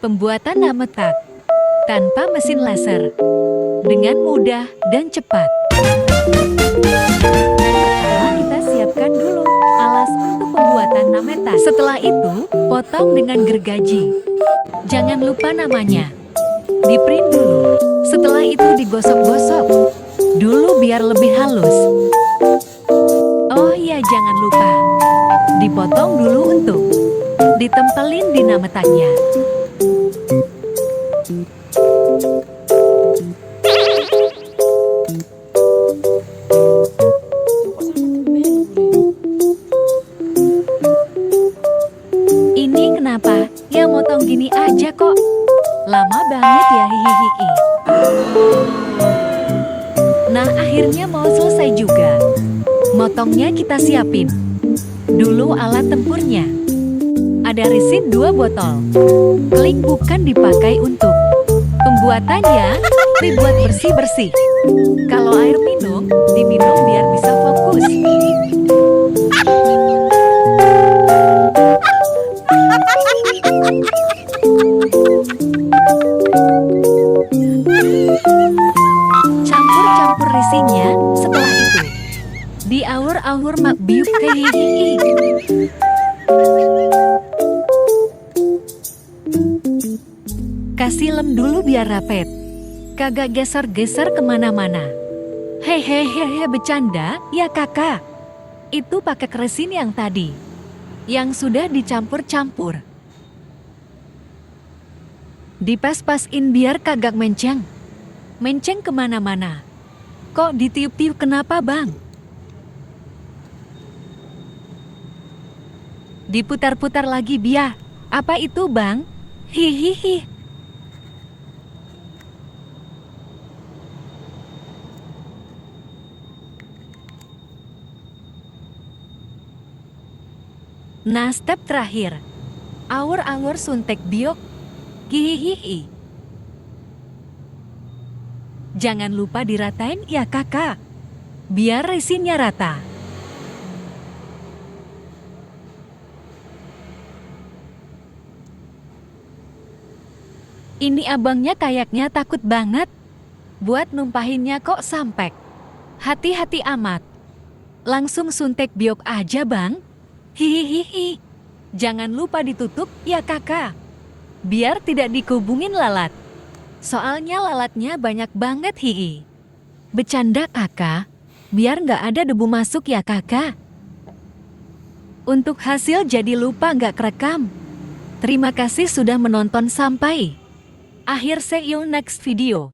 Pembuatan nametak tanpa mesin laser dengan mudah dan cepat. Pertama, kita siapkan dulu alas untuk pembuatan nametak. Setelah itu, potong dengan gergaji. Jangan lupa namanya. Di-print dulu. Setelah itu digosok-gosok dulu biar lebih halus. Oh iya, jangan lupa dipotong dulu untuk ditempelin di nametaknya. Ini kenapa ya motong gini aja kok? Lama banget ya, hihihi. Nah, akhirnya mau selesai juga. Motongnya kita siapin dulu alat tempurnya. Ada resin 2 botol. Kling bukan dipakai untuk pembuatannya, dibuat bersih-bersih. Kalau air minum, diminum biar bisa fokus. Campur-campur resinnya, setelah itu diaur-aur mak biuk hihihi. Kasih lem dulu biar rapet, kagak geser-geser kemana-mana. Hehehe, bercanda ya kakak. Itu pakai resin yang tadi, yang sudah dicampur-campur. Dipas-pasin biar kagak menceng. Menceng kemana-mana. Kok ditiup-tiup kenapa bang? Diputar-putar lagi biar. Apa itu bang? Hihihi. Nah, step terakhir. Aur-aur suntek biok. Hihihi. Jangan lupa diratain ya kakak. Biar resinnya rata. Ini abangnya kayaknya takut banget buat numpahinnya kok sampai. Hati-hati amat. Langsung suntek biok aja bang. Hihihi. Jangan lupa ditutup ya kakak. Biar tidak dikubungin lalat. Soalnya lalatnya banyak banget hihi. Bercanda kakak. Biar nggak ada debu masuk ya kakak. Untuk hasil jadi lupa nggak kerekam. Terima kasih sudah menonton sampai akhir. See you next video.